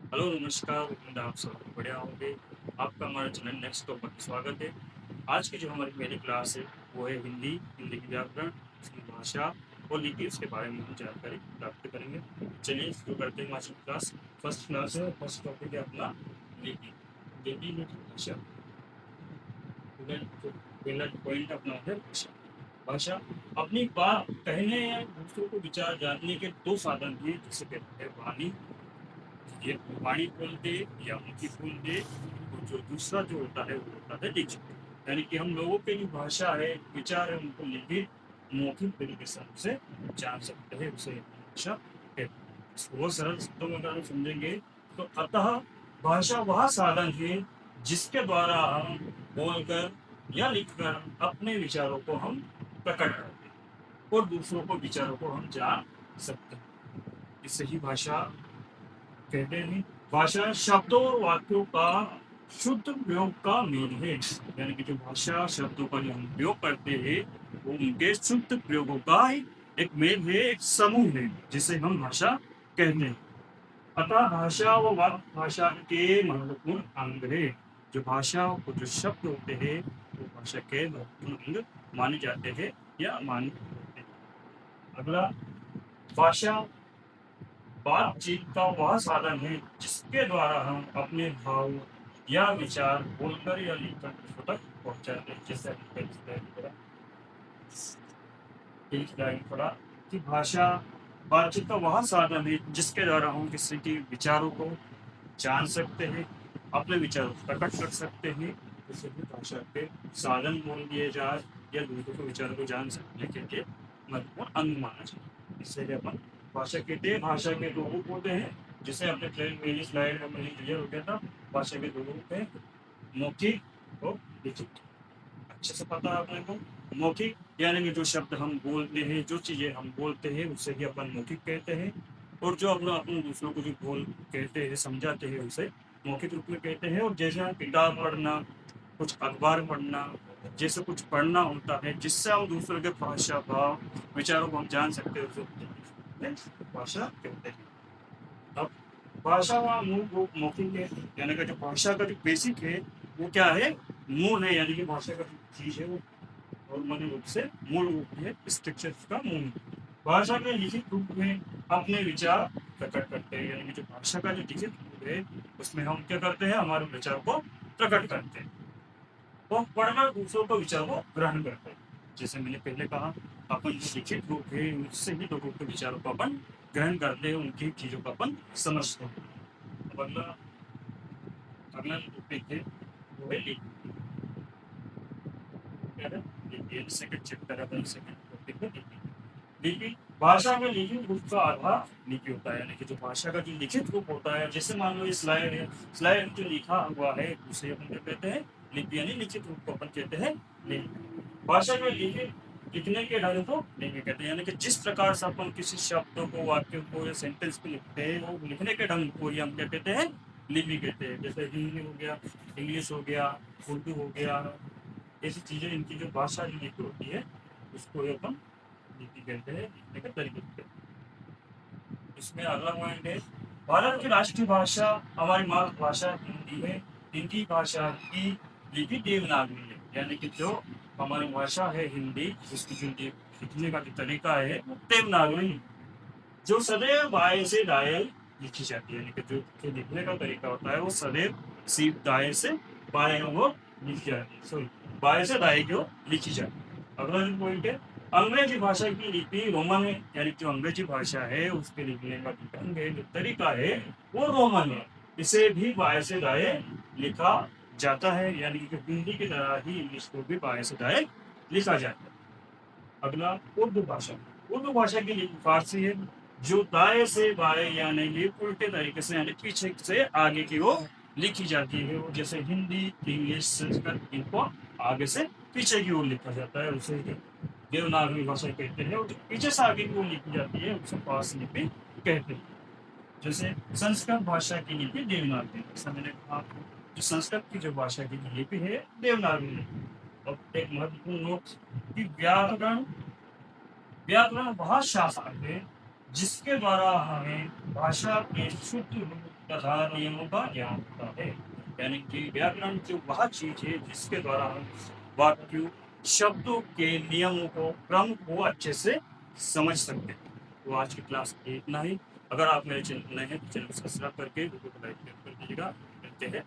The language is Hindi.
हेलो, नमस्कार। उम्मीद है आप सब बढ़िया होंगे। आपका हमारे चैनल नेक्स्ट टॉपर में स्वागत है। आज की जो हमारी पहली क्लास है वो है हिंदी। हिंदी की व्याकरण, उसकी भाषा और लिपि, उसके बारे में हम जानकारी प्राप्त करेंगे। चलिए शुरू करते हैं आज की क्लास। फर्स्ट क्लास है, फर्स्ट टॉपिक है अपना लिपि। लिपि लिपि भाषा। पहला पॉइंट अपना है भाषा। भाषा अपनी बात कहने या दूसरों को विचार जानने के दो साधन हैं, जिसे कहते हैं वाणी। ये वाणी बोलते या उनकी बोलते, और जो दूसरा जो होता है वो होता है लिखित। यानी कि हम लोगों की जो भाषा है, विचार है, उनको लिखित मौखिक तरीके से हमसे जान सकते हैं, उसे भाषा कहते हैं। इसको बहुत सरल शब्दों में अगर हम समझेंगे तो अतः भाषा वह साधन है जिसके द्वारा हम बोलकर या लिखकर अपने विचारों को हम प्रकट करते हैं और दूसरों को विचारों को हम जान सकते हैं। इससे ही भाषा कहते हैं। भाषा शब्दों और वाक्यों का शुद्ध प्रयोग का मेल है। यानी कि जो भाषा शब्दों का जो हम प्रयोग करते हैं वो उनके शुद्ध प्रयोगों का ही एक मेल है, एक समूह है, जिसे हम भाषा कहते हैं। अतः भाषा व वाक्य भाषा के महत्वपूर्ण अंग है। जो भाषा और जो शब्द होते हैं वो भाषा के महत्वपूर्ण अंग माने जाते हैं या माने होते हैं। अगला, भाषा बातचीत का वह साधन है जिसके द्वारा हम अपने भाव या विचार बोलकर या लिखकर दूसरों तक पहुंचाते हैं। जैसे पढ़ा कि भाषा बातचीत का वह साधन है जिसके द्वारा हम किसी के विचारों को जान सकते हैं, अपने विचारों को प्रकट कर सकते हैं। जिसे भी भाषा के साधन बोल दिए जाए या दूसरों के विचारों को जान सकने के लिए महत्वपूर्ण अंग माना जाए। इससे अपन भाषा कहते हैं। भाषा के दो रूप होते हैं, जिसे अपने पहली स्लाइड में अपने क्लियर हो गया था। भाषा के दो रूप हैं, मौखिक और लिखित। अच्छे से पता है अपने को। मौखिक यानी कि जो शब्द हम बोलते हैं, जो चीजें हम बोलते हैं, उसे ही अपन मौखिक कहते हैं। और जो अपना अपन दूसरों को जो बोल कहते हैं, समझाते हैं, उसे मौखिक रूप में कहते हैं। और जैसे हम किताब पढ़ना, कुछ अखबार पढ़ना, जैसे कुछ पढ़ना होता है जिससे हम दूसरों के भाषा भाव विचारों को हम जान सकते हैं, उसे भाषा कहते हैं। अब भाषा का मूल रूप मौखिक है। यानी कि जो भाषा का जो बेसिक है वो क्या है, मूल है। यानी कि भाषा का जो चीज है वो नॉर्मली रूप से मूल रूप है, स्ट्रक्चर का मूल है। भाषा के लिखित रूप में अपने विचार प्रकट करते हैं। यानी कि जो भाषा का जो लिखित रूप है उसमें हम क्या करते हैं, हमारे विचार को प्रकट करते हैं। तो पढ़कर दूसरों को विचार को ग्रहण करते हैं। जैसे मैंने पहले कहा, अपन जो लिखित रूप है उससे ही लोगों के विचारों को अपन ग्रहण करते हैं, उनकी चीजों को अपन समझते हैं। अब अगला अगला जो टॉपिक है वो है लिपि। क्या है? लिपि सेकंड चैप्टर है, सेकंड टॉपिक है लिपि। लिपि भाषा में लिखित रूप का आधार लिपि होता है। यानी कि जो भाषा का जो लिखित रूप होता है, जैसे मान लो ये स्लाइड है, स्लाइड जो लिखा हुआ है उसे अपन क्या कहते हैं, लिपि। यानी लिखित रूप को अपन कहते हैं लिपि। भाषा में लिखित लिखने के ढंग को लिपि कहते हैं। यानी कि जिस प्रकार से अपन किसी शब्द को, वाक्य को या सेंटेंस को लिखते हैं, वो लिखने के ढंग को ही हम क्या कहते हैं, लिपि कहते हैं। जैसे हिंदी हो गया, इंग्लिश हो गया, उर्दू हो गया, ऐसी चीजें, इनकी जो भाषा जो लिपि होती है उसको ही अपन लिपि कहते हैं, लिखने के तरीके कहते हैं। इसमें अगला पॉइंट है, भारत की राष्ट्रीय भाषा हमारी मातृभाषा हिंदी है। हिंदी भाषा की लिपि देवनागरी है। यानी कि जो हमारी भाषा है हिंदी, उसकी जो लिखने का जो तरीका है वो देवनागरी है, जो सदैव बाएं से दाएं लिखी जाती है। यानी कि जो लिखने का तरीका होता है वो सदैव सीध दाएं से बाएं ओर लिखी जाती है, सॉरी बाएं से दाएं की ओर लिखी जाती है। अगला जो पॉइंट है, अंग्रेजी भाषा की लिपि रोमन है। यानी जो अंग्रेजी भाषा है उसके लिखने का जो ढंग है, जो तरीका है वो रोमन है। इसे भी बाएं से दाएं लिखा जाता है। यानी कि हिंदी की तरह ही इंग्लिश को भी बाएं से दाएं लिखा जाता है। अगला उर्दू भाषा। उर्दू भाषा की लिपि फारसी है, जो दाएं से बाएं यानी कि उल्टे तरीके से, यानी पीछे से आगे की ओर लिखी जाती है। और जैसे हिंदी, इंग्लिश, संस्कृत, इनको आगे से पीछे की ओर लिखा जाता है, उसे देवनागरी भाषा कहते हैं। और जो पीछे से आगे की ओर लिखी जाती है उसे फारसी लिपि कहते हैं। जैसे संस्कृत भाषा की लिपि देवनागरी, जैसा मैंने कहा, जो संस्कृत की जो भाषा की लिपि है देवनागरी लिपि। और एक महत्वपूर्ण नोट कि व्याकरण व्याकरण वह शास्त्र है जिसके द्वारा हमें भाषा के शुद्ध रूप तथा नियमों का ज्ञान होता है। यानी कि व्याकरण जो वह चीज है जिसके द्वारा हम वाक्यों शब्दों के नियमों को क्रम को अच्छे से समझ सकते हैं। तो आज की क्लास में इतना ही। अगर आप मेरे चैनल नए हैं तो चैनल सब्सक्राइब करके वीडियो को लाइक कर दीजिएगा। मिलते हैं।